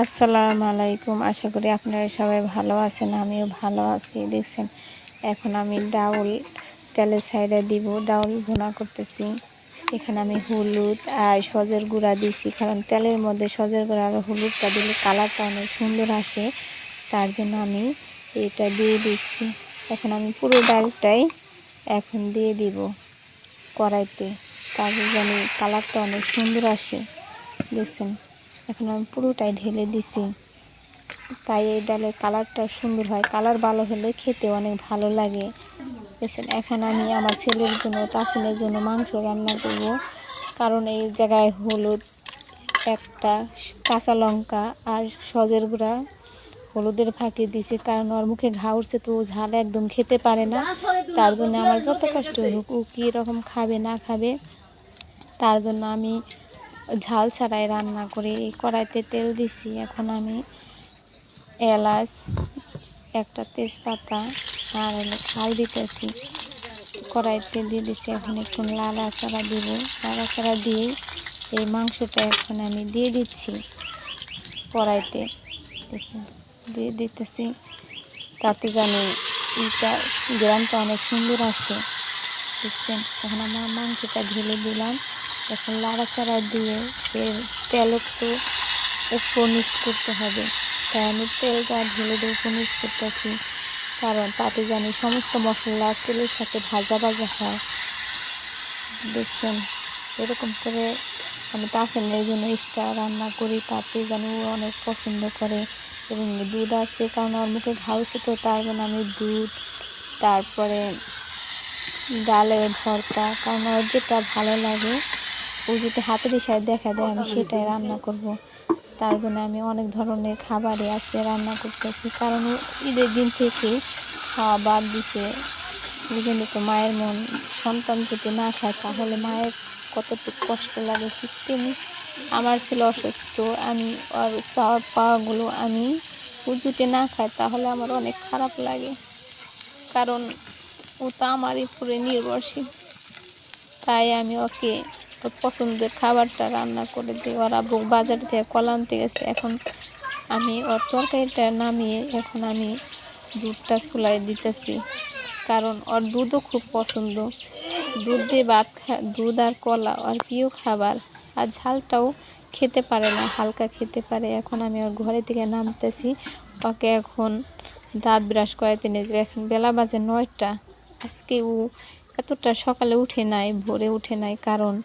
আসসালামু আলাইকুম। আশা করি আপনারা সবাই ভালো আছেন, আমিও ভালো আছি। দেখছেন এখন আমি ডাউল তেলের সাইডে দিব, ডাউল ভুনা করতেছি। এখানে আমি হলুদ আর সজের গুঁড়া দিছি, কারণ তেলের মধ্যে সজের গুঁড়া আর হলুদটা দিলে কালারটা অনেক সুন্দর আসে, তার জন্য আমি এটা দিয়ে দিচ্ছি। এখন আমি পুরো ডালটাই এখন দিয়ে দিব কড়াইতে, তারপর জানি কালারটা অনেক সুন্দর আসে। দেখছেন এখন আমি পুরোটাই ঢেলে দিছি, তাই এই ডালের কালারটা সুন্দর হয়। কালার ভালো হলে খেতে অনেক ভালো লাগে। দেখছেন এখন আমি আমার ছেলের জন্য, তাসিনের জন্য মাংস রান্না করব। কারণ এই জায়গায় হলুদ, একটা কাঁচা লঙ্কা আর সজের গুঁড়া হলুদের ফাঁকি দিছি, কারণ ওর মুখে ঘা উঠছে, তো ঝাল একদম খেতে পারে না। তার জন্য আমার যত কষ্ট হোক, ও কীরকম খাবে না খাবে, তার জন্য আমি ঝাল ছাড়াই রান্না করি। এই কড়াইতে তেল দিছি, এখন আমি এলাচ, একটা তেজপাতা আর খাল দিতেছি, কড়াইতে দিয়ে দিচ্ছি। এখন একটু নাড়াচাড়া দিব, নাড়াচাড়া দিয়ে এই মাংসটা এখন আমি দিয়ে দিচ্ছি কড়াইতে, দিয়ে দিতেছি, তাতে জানি এটা গ্রামটা অনেক সুন্দর আসে। দেখছেন এখন আমার মাংসটা ঢেলে দিলাম, এখন নাড়াচাড়া দিয়ে এর তেল একটু উপনিশ করতে হবে, তাই আমি তেলটা ঢেলে দিয়ে উপনিশ করতেছি, কারণ তাতে জানি সমস্ত মশলা তেলের সাথে ভাজা ভাজা হয়। দেখছেন এরকম করে আমি তাসিনের জন্য এক্সট্রা রান্না করি, তাতে যেন ও অনেক পছন্দ করে। এবং দুধ আছে, কারণ ওর মুখে ঘাউছে, তো তার জন্য আমি দুধ, তারপরে ডালের ভর্তা, কারণ ওর যেটা ভালো লাগে ও যদি হাতের ইশারায় দেখা দেয় আমি সেটাই রান্না করব। তার জন্য আমি অনেক ধরনের খাবারই আজকে রান্না করতেছি, কারণ ঈদের দিন থেকে খাওয়া বাদ দিতে। বুঝলি তো, মায়ের মন, সন্তান যদি না খায় তাহলে মায়ের কতটুকু কষ্ট লাগে। ঠিক তেমনি আমার ছেলে অসুস্থ, আমি আর চাওয়া পাওয়াগুলো আমি ও যদি না খায় তাহলে আমার অনেক খারাপ লাগে, কারণ ও তো আমার উপরে নির্ভরশীল। তাই আমি ওকে ওর পছন্দের খাবারটা রান্না করে দিই। ওর আব্বু বাজার থেকে কলা আনতে গেছে, এখন আমি ওর তরকারিটা নামিয়ে এখন আমি দুধটা চুলাই দিতেছি, কারণ ওর দুধও খুব পছন্দ। দুধ দিয়ে ভাত দুধ আর কলা ওর প্রিয় খাবার, আর ঝালটাও খেতে পারে না, হালকা খেতে পারে। এখন আমি ওর ঘরে থেকে নামতেছি, ওকে এখন দাঁত ব্রাশ করাইতে নিয়ে যাবে। এখন বেলা বাজে 9টা। আজকে ও এতটা সকালে উঠে নাই, ভোরে উঠে নাই, কারণ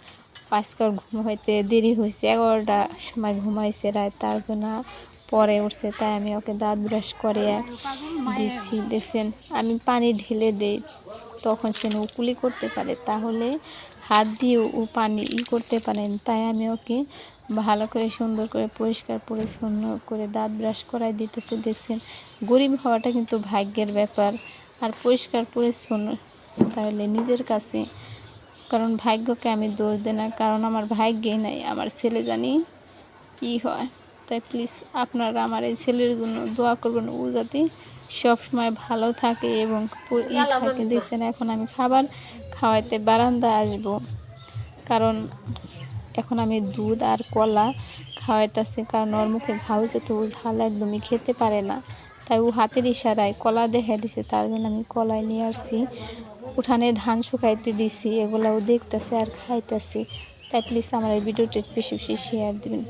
আজকাল ঘুম হইতে দেরি হয়েছে, 11টার সময় ঘুমাইছে রাত, তার জন্য পরে উঠছে। তাই আমি ওকে দাঁত ব্রাশ করে দিচ্ছি। দেখছেন আমি পানি ঢেলে দিই, তখন সে কুলি করতে পারে, তাহলে হাত দিয়ে ও পানি করতে পারেন। তাই আমি ওকে ভালো করে সুন্দর করে পরিষ্কার পরিচ্ছন্ন করে দাঁত ব্রাশ করাই দিতেছে। দেখছেন গরিব হওয়াটা কিন্তু ভাগ্যের ব্যাপার, আর পরিষ্কার পরিচ্ছন্ন তাহলে নিজের কাছে, কারণ ভাগ্যকে আমি দোষ দিই না, কারণ আমার ভাগ্যেই নাই, আমার ছেলে জানি কী হয়। তাই প্লিজ আপনারা আমার এই ছেলের জন্য দোয়া করবেন, ও যাতে সবসময় ভালো থাকে এবং থাকে। দেখছেন এখন আমি খাবার খাওয়াইতে বারান্দায় আসবো, কারণ এখন আমি দুধ আর কলা খাওয়াইতেছি, কারণ ওর মুখে ঘাউছে, তো ও ঝাল একদমই খেতে পারে না। তাই ও হাতের ইশারায় কলা দেখা দিছে, তার জন্য আমি কলাই নিয়ে আসছি। উঠানে ধান শুকাইতে দিছি, এগুলোও দেখতেছে আর খাইতেছি। তাই প্লিজ আমার এই ভিডিওটি বেশি বেশি শেয়ার দিবেন।